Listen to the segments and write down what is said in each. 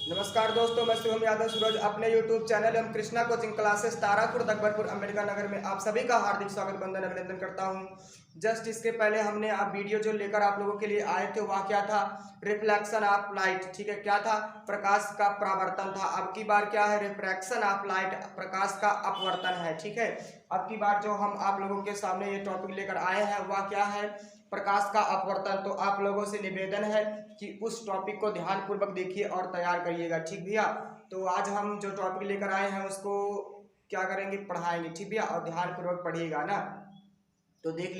नमस्कार दोस्तों, मैं शुभम यादव सूरज अपने YouTube चैनल एवं कृष्णा कोचिंग क्लासेस तारापुर अकबरपुर अम्बेडकर नगर में आप सभी का हार्दिक स्वागत बंदन अभिनंदन करता हूं। जस्ट इसके पहले हमने आप वीडियो जो लेकर आप लोगों के लिए आए थे वह क्या था, रिफ्लेक्शन ऑफ लाइट। ठीक है, क्या था, प्रकाश का परावर्तन था। अब की बार क्या है, रिफ्रैक्शन ऑफ लाइट, प्रकाश का अपवर्तन है। ठीक है, अब की बार जो हम आप लोगों के सामने ये टॉपिक लेकर आए हैं वह क्या है, प्रकाश का अपवर्तन। तो आप लोगों से निवेदन है कि उस टॉपिक को ध्यानपूर्वक देखिए और तैयार करिएगा। ठीक भैया, तो आज हम जो टॉपिक लेकर आए हैं उसको क्या करेंगे, पढ़ाएंगे। ठीक भैया, और ध्यानपूर्वक पढ़िएगा ना। तो देख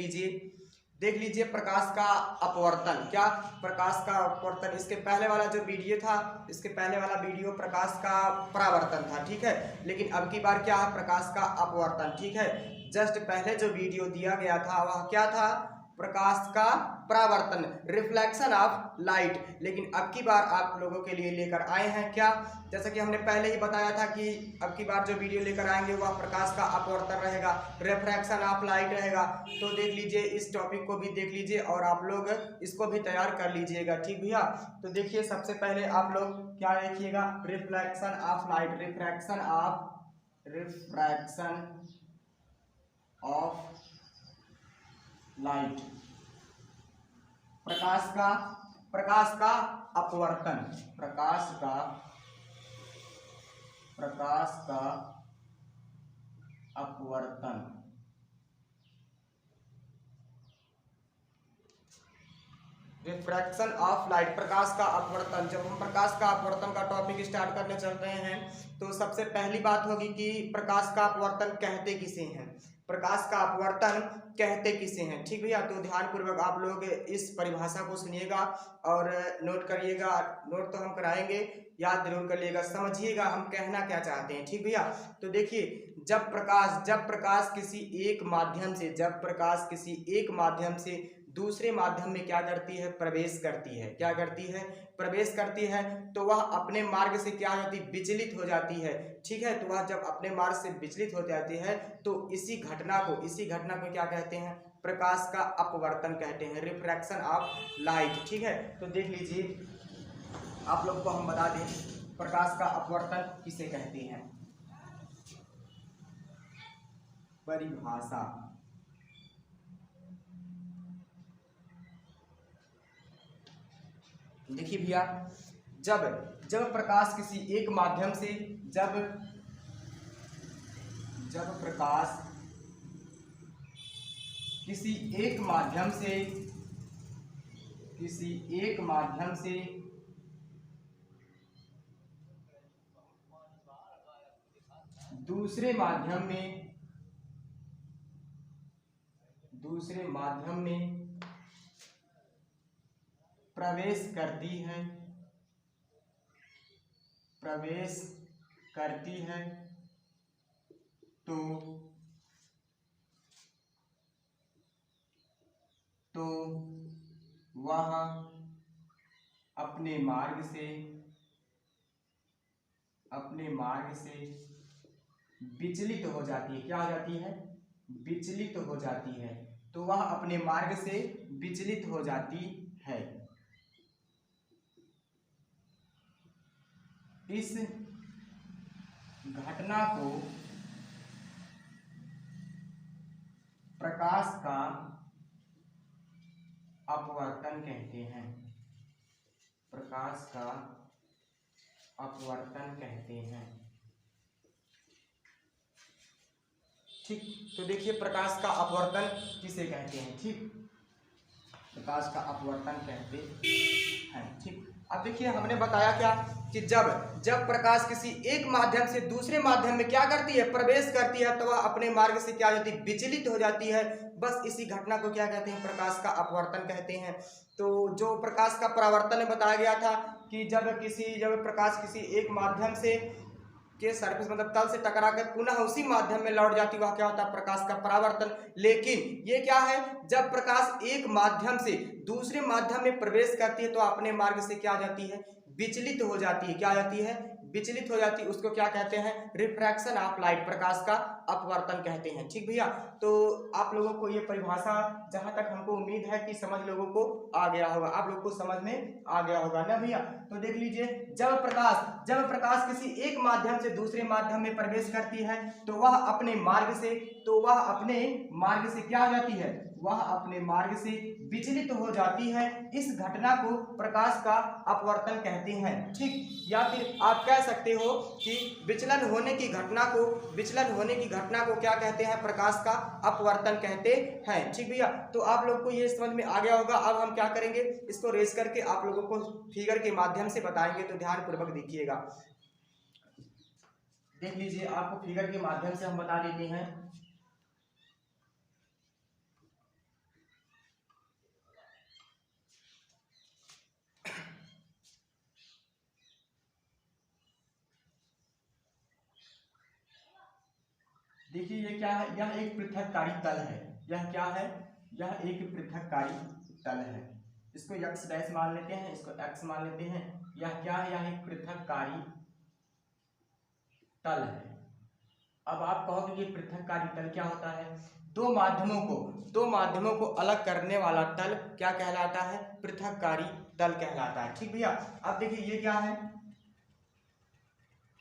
लीजिए प्रकाश का अपवर्तन। क्या, प्रकाश का अपवर्तन। इसके पहले वाला जो वीडियो था, इसके पहले वाला वीडियो प्रकाश का परावर्तन था। ठीक है, लेकिन अब की बार क्या है, प्रकाश का अपवर्तन। ठीक है, जस्ट पहले जो वीडियो दिया गया था वह क्या था, प्रकाश का परावर्तन, रिफ्लेक्शन ऑफ लाइट। लेकिन अब की बार आप लोगों के लिए लेकर आए हैं क्या, जैसा कि हमने पहले ही बताया था कि अब की बार जो वीडियो लेकर आएंगे वह प्रकाश का अपवर्तन रहेगा, रिफ्रैक्शन ऑफ लाइट रहेगा। तो देख लीजिए, इस टॉपिक को भी देख लीजिए और आप लोग इसको भी तैयार कर लीजिएगा। ठीक भैया, तो देखिए सबसे पहले आप लोग क्या देखिएगा, reflection of light, refraction of light, प्रकाश का अपवर्तन, प्रकाश का अपवर्तन। रिफ्रैक्शन ऑफ लाइट, प्रकाश का अपवर्तन। जब हम प्रकाश का अपवर्तन का टॉपिक स्टार्ट करने चल रहे हैं तो सबसे पहली बात होगी कि प्रकाश का अपवर्तन कहते किसे हैं, प्रकाश का अपवर्तन कहते किसे हैं। ठीक भैया, तो ध्यानपूर्वक आप लोग इस परिभाषा को सुनिएगा और नोट करिएगा। नोट तो हम कराएंगे, याद जरूर करिएगा, समझिएगा हम कहना क्या चाहते हैं। ठीक भैया, तो देखिए, जब प्रकाश किसी एक माध्यम से दूसरे माध्यम में क्या करती है, प्रवेश करती है। क्या करती है, प्रवेश करती है, तो वह अपने मार्ग से क्या होती, विचलित हो जाती है। ठीक है, तो वह जब अपने मार्ग से विचलित हो जाती है तो इसी घटना को क्या कहते हैं, प्रकाश का अपवर्तन कहते हैं, रिफ्रैक्शन ऑफ लाइट। ठीक है, तो देख लीजिए, आप लोग को हम बता दें प्रकाश का अपवर्तन किसे कहते हैं। परिभाषा, देखिए भैया, जब प्रकाश किसी एक माध्यम से जब प्रकाश किसी एक माध्यम से दूसरे माध्यम में प्रवेश करती है तो वह अपने मार्ग से विचलित हो जाती है। क्या हो जाती है, विचलित हो जाती है, तो वह अपने मार्ग से विचलित हो जाती है। इस घटना को प्रकाश का अपवर्तन कहते हैं, प्रकाश का अपवर्तन कहते हैं। ठीक, तो देखिए प्रकाश का अपवर्तन किसे कहते हैं। ठीक, प्रकाश का अपवर्तन कहते हैं। ठीक, अब देखिए हमने बताया क्या कि जब प्रकाश किसी एक माध्यम से दूसरे माध्यम में क्या करती है, प्रवेश करती है, तो वह अपने मार्ग से क्या हो जाती है, विचलित हो जाती है। बस इसी घटना को क्या कहते हैं, प्रकाश का अपवर्तन कहते हैं। तो जो प्रकाश का परावर्तन बताया गया था कि जब प्रकाश किसी एक माध्यम से के सरफेस मतलब तल से टकरा कर पुनः उसी माध्यम में लौट जाती, वह क्या होता है, प्रकाश का परावर्तन। लेकिन ये क्या है, जब प्रकाश एक माध्यम से दूसरे माध्यम में प्रवेश करती है तो अपने मार्ग से क्या हो जाती है, विचलित हो जाती है। क्या हो जाती है? विचलित हो जाती है। उसको क्या कहते हैं? रिफ्रैक्शन ऑफ लाइट, प्रकाश का अपवर्तन कहते हैं। ठीक भैया, तो आप लोगों को ये परिभाषा जहां तक हमको उम्मीद है कि समझ लोगों को आ गया होगा, आप लोगों को समझ में आ गया होगा ना भैया। तो देख लीजिए, जब प्रकाश किसी एक माध्यम से दूसरे माध्यम में प्रवेश करती है तो वह अपने मार्ग से क्या हो जाती है? वह अपने मार्ग से विचलित हो जाती है। इस घटना को प्रकाश का अपवर्तन कहते हैं। ठीक, या फिर आप कह सकते हो कि विचलन होने की घटना को क्या कहते हैं? प्रकाश का अपवर्तन कहते हैं। ठीक भैया, तो आप लोग को ये समझ में आ गया होगा। अब हम क्या करेंगे, इसको रेज करके आप लोगों को फिगर के माध्यम से बताएंगे, तो ध्यान पूर्वक देखिएगा। देख लीजिए, आपको फिगर के माध्यम से हम बता देते हैं। देखिए ये क्या है? यह एक पृथककारी तल है। यह क्या है? यह एक पृथककारी तल है। इसको x डैश मान लेते हैं, इसको x मान लेते हैं। यह क्या है? यह एक पृथककारी तल है। अब आप कहोगे ये पृथककारी तल क्या होता है? दो माध्यमों को अलग करने वाला तल क्या कहलाता है? पृथककारी तल कहलाता है। ठीक भैया, अब देखिए ये क्या है?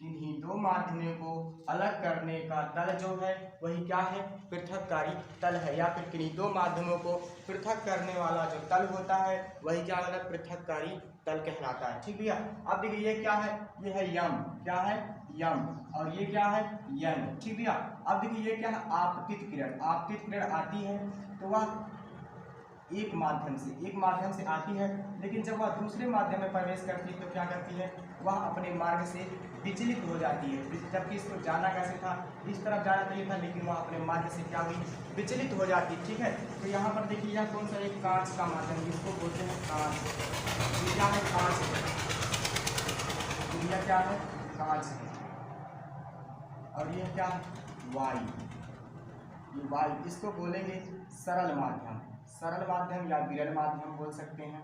किन्हीं दो माध्यमों को अलग करने का तल जो है वही क्या है? पृथककारी तल है। या फिर किन्हीं दो माध्यमों को पृथक करने वाला जो तल होता है वही क्या है? पृथककारी तल कहलाता है। ठीक भैया, अब देखिए ये क्या है? ये है यम। क्या है? यम। और ये क्या है? यन। ठीक भैया, अब देखिए ये क्या है? आपतित किरण आती है तो वह एक माध्यम से आती है, लेकिन जब वह दूसरे माध्यम में प्रवेश करती है तो क्या करती है? वह अपने मार्ग से विचलित हो जाती है। जबकि इसको जाना कैसे था? इस तरफ जाना चाहिए था, लेकिन वह अपने मार्ग से क्या हुई? विचलित हो जाती है। ठीक है, तो यहाँ पर देखिए यह कौन सा? एक कांच का माध्यम, इसको बोलते हैं कांच। ये क्या है? कांच है। यह क्या है? कांच है। और यह क्या है? वायु। इसको बोलेंगे सरल माध्यम या विरल माध्यम बोल सकते हैं।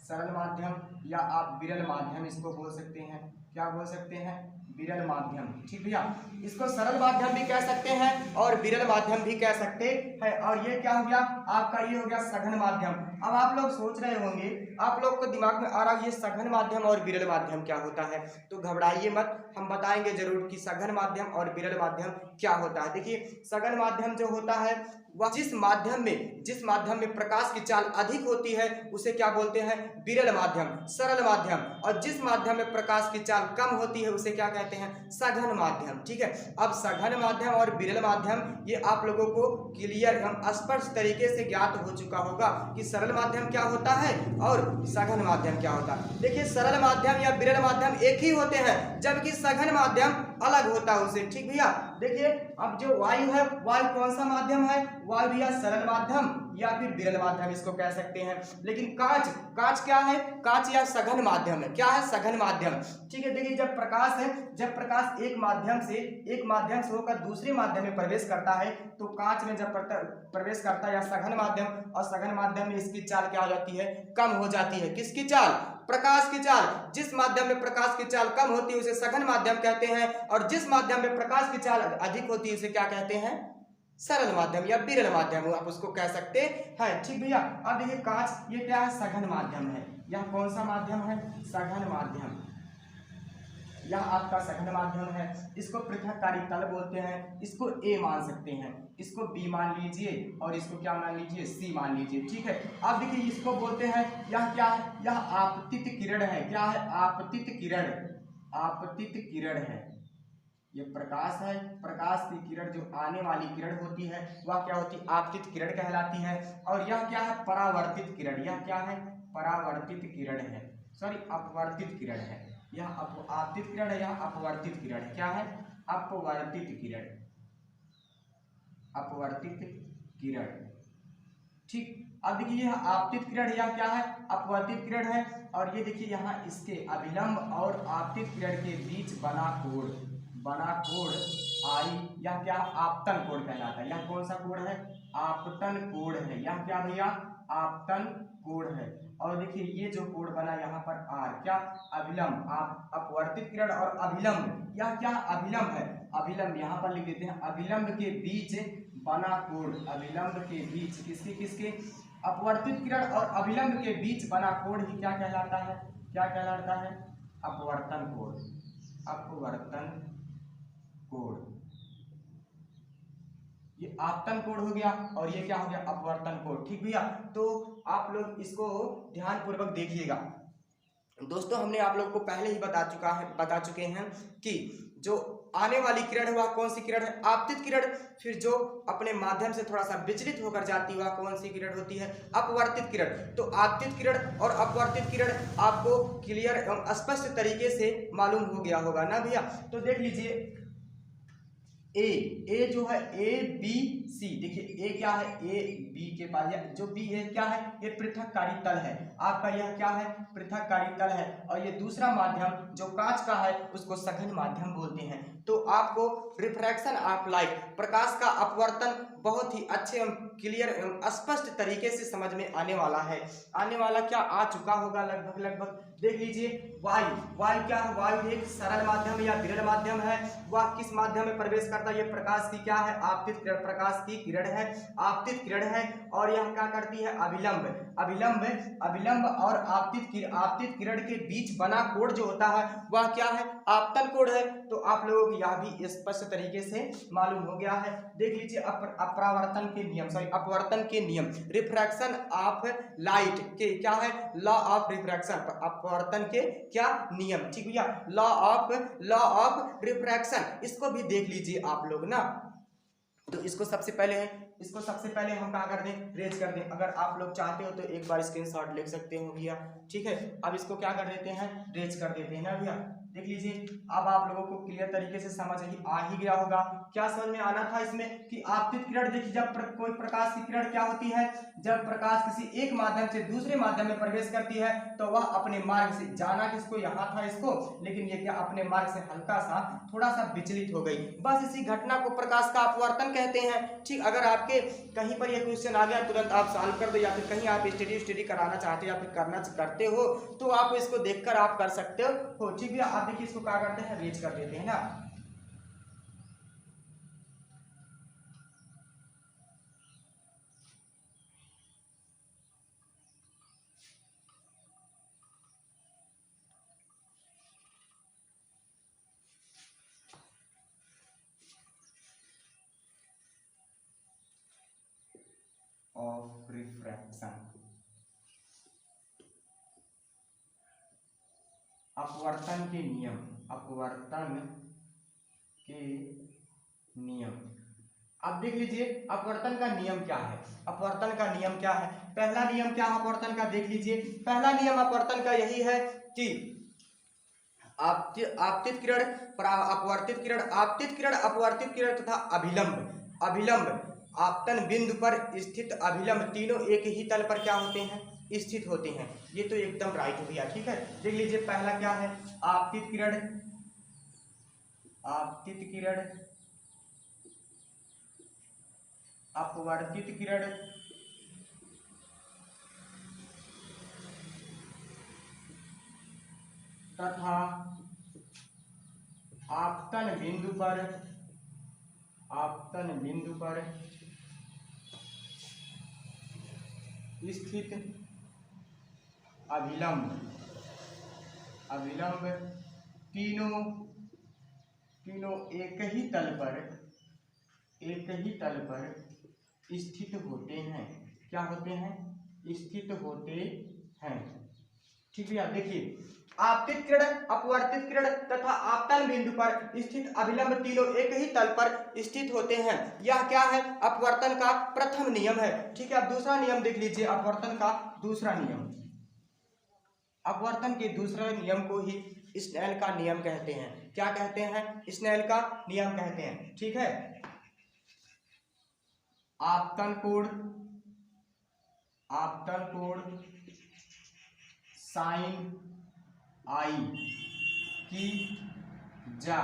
सरल माध्यम या आप विरल माध्यम इसको बोल सकते हैं। क्या बोल सकते हैं? विरल माध्यम। ठीक भैया, इसको सरल माध्यम भी कह सकते हैं और विरल माध्यम भी कह सकते हैं। और ये क्या हो गया आपका? ये हो गया सघन माध्यम। अब आप लोग सोच रहे होंगे, आप लोग को दिमाग में आ रहा है ये सघन माध्यम और विरल माध्यम क्या होता है? तो घबराइए मत, हम बताएंगे जरूर कि सघन माध्यम और विरल माध्यम क्या होता है। देखिए, सघन माध्यम जो होता है वह जिस माध्यम में प्रकाश की चाल अधिक होती है उसे क्या बोलते हैं? विरल माध्यम, सरल माध्यम। और जिस माध्यम में प्रकाश की चाल कम होती है उसे क्या कहते हैं? सघन माध्यम। ठीक है, अब सघन माध्यम और विरल माध्यम ये आप लोगों को क्लियर एवं स्पष्ट तरीके से ज्ञात हो चुका होगा कि सरल माध्यम क्या होता है और सघन माध्यम क्या होता है। देखिए, सरल माध्यम या विरल माध्यम एक ही होते हैं, जबकि सघन माध्यम अलग होता है उससे। ठीक भैया, देखिए अब जो वायु है, वायु कौन सा माध्यम है? वायु या सरल माध्यम या फिर विरल माध्यम इसको कह सकते हैं। लेकिन कांच क्या है? कांच या सघन माध्यम है। क्या है? सघन माध्यम। ठीक है, देखिए जब प्रकाश एक माध्यम से होकर दूसरे माध्यम में प्रवेश करता है तो कांच में जब प्रवेश करता है या सघन माध्यम, और सघन माध्यम में इसकी चाल क्या हो जाती है? कम हो जाती है। किसकी चाल? प्रकाश की चाल। जिस माध्यम में प्रकाश की चाल कम होती है उसे सघन माध्यम कहते हैं, और जिस माध्यम में प्रकाश की चाल अधिक होती है उसे क्या कहते हैं? सरल माध्यम या विरल माध्यम आप उसको कह सकते हैं। ठीक भैया, अब देखिए कांच ये क्या है? सघन माध्यम है। यह कौन सा माध्यम है? सघन माध्यम। यह आपका सघन माध्यम है। इसको पृथककारी तल बोलते हैं। इसको ए मान सकते हैं, इसको बी मान लीजिए और इसको क्या मान लीजिए? सी मान लीजिए। ठीक है, अब देखिए इसको बोलते हैं, यह क्या है? यह आपतित किरण है। क्या है? आपतित किरण है। ये प्रकाश है, प्रकाश की किरण जो आने वाली किरण होती है वह क्या होती है? आपतित किरण कहलाती है। और यह क्या है? परावर्तित किरण। यह क्या है? परावर्तित किरण है, सॉरी अपवर्तित किरण है। यह आपतित किरण है, यह अपवर्तित किरण है। क्या है? अपवर्तित किरण। ठीक, अब देखिए यह आपतित किरण है, यह क्या है? अपवर्तित किरण है। और ये देखिए यहाँ इसके अभिलंब और आपतित किरण के बीच बना कोण आई, यह क्या? आपतन कोण कहलाता है। यह कौन सा कोण है? आपतन कोण है। यह क्या भैया? आपतन कोण है। और देखिए ये जो कोण बना यहाँ पर आर, क्या अभिलंब, अपवर्तित किरण और अभिलंब, यह क्या अभिलंब है, अभिलंब यहाँ पर लिख देते हैं, अभिलंब के बीच बना कोण, अभिलंब के बीच किसके किसके, अपवर्तित किरण और अभिलंब के बीच बना कोण ही क्या कहलाता है, क्या कहलाता है, अपवर्तन कोण, अपवर्तन कोण। ये आपतन कोण हो गया और ये क्या हो गया, अपवर्तन कोण। ठीक भैया, तो आप लोग इसको ध्यान पूर्वक देखिएगा। दोस्तों हमने आप लोगों को पहले ही बता चुके हैं कि जो आने वाली किरण है वह कौन सी किरण है, आपतित किरण। फिर जो अपने माध्यम से थोड़ा सा विचलित होकर जाती है वह कौन सी किरण होती है, अपवर्तित किरण। तो आपतित किरण और अपवर्तित किरण आपको क्लियर एवं स्पष्ट तरीके से मालूम हो गया होगा ना भैया। तो देख लीजिए ए जो है ए बी सी, देखिए ए क्या है, ए बी के पास जो बी है क्या है, ये पृथककारी तल है आपका, यह क्या है, पृथककारी तल है। और ये दूसरा माध्यम जो कांच का है उसको सघन माध्यम बोलते हैं। तो आपको रिफ्रैक्शन ऑफ लाइट, प्रकाश का अपवर्तन बहुत ही अच्छे एवं क्लियर एवं स्पष्ट तरीके से समझ में आने वाला है, आने वाला क्या आ चुका होगा लगभग। देख लीजिए वायु क्या है, वायु एक सरल माध्यम या विरल माध्यम है। वह किस माध्यम में प्रवेश करता है, ये प्रकाश की क्या है, आपतित किरण, प्रकाश की किरण है, आपतित किरण है। और यह क्या करती है, अभिलंब और आपतित किरण के बीच बना कोण जो होता है वह क्या है, आपतन कोण है। तो आप लोगों को यह भी स्पष्ट तरीके से मालूम हो गया है। देख लीजिए अपरावर्तन के नियम, अपवर्तन के नियम, रिफ्रैक्शन ऑफ लाइट के क्या है, लॉ ऑफ रिफ्रैक्शन, अपवर्तन के क्या नियम। ठीक भैया, लॉ ऑफ रिफ्रैक्शन, इसको भी देख लीजिए आप लोग ना। तो इसको सबसे पहले हम क्या कर दें, रेज कर दें। अगर आप लोग चाहते हो तो एक बार स्क्रीनशॉट ले सकते हो भैया। ठीक है, अब इसको क्या कर देते हैं, रेज कर देते हैं ना भैया। देख लीजिए अब आप लोगों को क्लियर तरीके से समझ आ ही गया होगा। क्या समझ में आना था इसमें कि आपतित किरण, देखिए जब कोई प्रकाश की किरण क्या होती है, जब प्रकाश किसी एक माध्यम से दूसरे माध्यम में प्रवेश करती है तो वह अपने मार्ग से, जाना किसको, यहाँ था इसको, लेकिन ये क्या अपने मार्ग से हल्का सा थोड़ा सा विचलित हो गई, बस इसी घटना को प्रकाश का अपवर्तन कहते हैं। ठीक, अगर आपके कहीं पर ये क्वेश्चन आ गया तुरंत आप सॉल्व कर दो, या फिर कहीं आप स्टडी कराना चाहते हो या फिर करते हो तो आप इसको देखकर आप कर सकते हो। ठीक है, आप देखिए इसको क्या करते हैं, रेज कर देते हैं ना। ऑफ रिफ्रैक्शन, अपवर्तन के नियम, अपवर्तन के नियम। अब देख लीजिए अपवर्तन का नियम क्या है, अपवर्तन का नियम क्या है, पहला नियम क्या है अपवर्तन का, देख लीजिए पहला नियम अपवर्तन का यही है कि आपतित किरण, अपवर्तित किरण, आपतित किरण, अपवर्तित किरण तथा अभिलंब आपतन बिंदु पर स्थित अभिलंब तीनों एक ही तल पर क्या होते हैं, स्थित होते हैं। ये तो एकदम राइट हो गया। ठीक है, देख लीजिए पहला क्या है, आपतित किरण, अपवर्तित किरण तथा आपतन बिंदु पर स्थित अभिलंब तीनों एक ही तल पर स्थित होते हैं, क्या होते हैं, स्थित होते हैं। ठीक है, देखिए आपतित किरण, अपवर्तित किरण तथा आपतन बिंदु पर स्थित अभिलंब तीनों एक ही तल पर स्थित होते हैं। यह क्या है, अपवर्तन का प्रथम नियम है। ठीक है, अब दूसरा नियम देख लीजिए, अपवर्तन का दूसरा नियम, अपवर्तन के दूसरे नियम को ही स्नेल का नियम कहते हैं। क्या कहते हैं, स्नेल का नियम कहते हैं। ठीक है, आपतन कोण साइन आई की जा,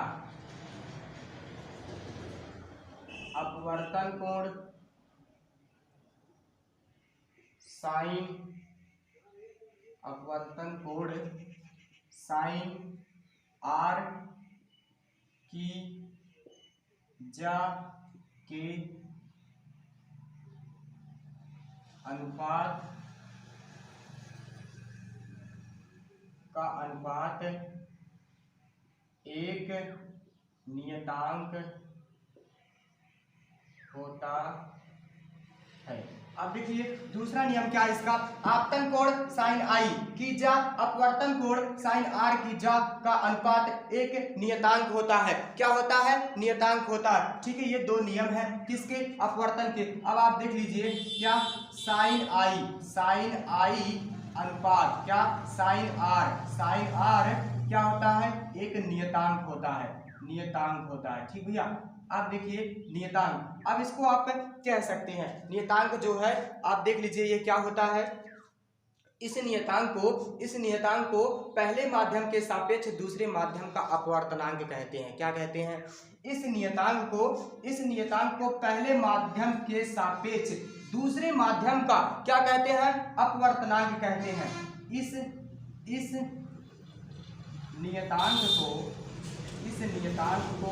अपवर्तन कोण साइन, अपवर्तन कोण साइन आर की जा के अनुपात एक नियतांक होता है। अब देखिए दूसरा नियम क्या है इसका, आपतन कोण साइन आई की जा अपवर्तन कोण साइन आर की जा का अनुपात एक नियतांक होता है। क्या होता है? नियतांक होता है। ठीक है, ये दो नियम है किसके? अपवर्तन के। अब आप देख लीजिए क्या, साइन आई अनुपात क्या, साइन आर क्या होता है? एक नियतांक होता है। ठीक भैया, आप देखिए नियतांक, अब इसको आप कह सकते हैं नियतांक जो है, आप देख लीजिए ये क्या होता है। इस नियतांक को पहले माध्यम के सापेक्ष दूसरे माध्यम का अपवर्तनांक कहते हैं। क्या कहते हैं? इस नियतांक को पहले माध्यम के सापेक्ष दूसरे माध्यम का क्या कहते हैं? अपवर्तनांक कहते हैं। इस नियतांक को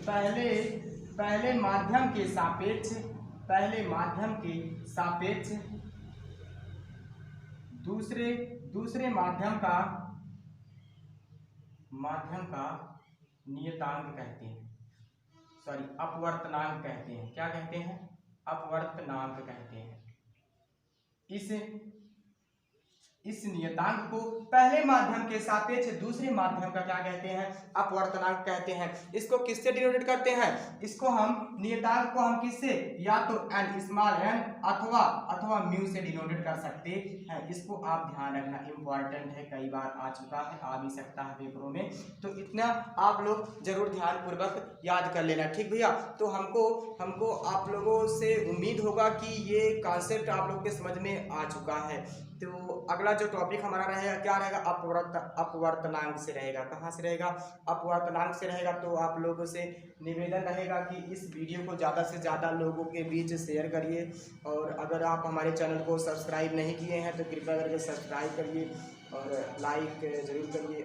पहले माध्यम के सापेक्ष दूसरे माध्यम का नियतांक कहते हैं, सॉरी अपवर्तनांक कहते हैं। क्या कहते हैं? अपवर्तनांक कहते हैं। इस नियतांक को पहले माध्यम के सापेक्ष दूसरे माध्यम का क्या कहते हैं? अपवर्तनांक कहते हैं। इसको किससे डिनोटेट करते हैं? इसको हम नियतांक को हम किससे, या तो n स्मॉल n अथवा म्यू से डिनोटेट कर सकते हैं। इसको आप ध्यान रखना, इंपॉर्टेंट है, कई बार आ चुका है, आ भी सकता है पेपरों में, तो इतना आप लोग जरूर ध्यान पूर्वक याद कर लेना। ठीक भैया, तो हमको आप लोगों से उम्मीद होगा कि ये कॉन्सेप्ट आप लोगों के समझ में आ चुका है। तो अगला जो टॉपिक हमारा रहेगा क्या रहेगा? अपवर्तनांक से रहेगा। कहाँ से रहेगा? अपवर्तनांक से रहेगा। तो आप लोगों से निवेदन रहेगा कि इस वीडियो को ज़्यादा से ज़्यादा लोगों के बीच शेयर करिए, और अगर आप हमारे चैनल को सब्सक्राइब नहीं किए हैं तो कृपया करके सब्सक्राइब करिए और लाइक जरूर करिए।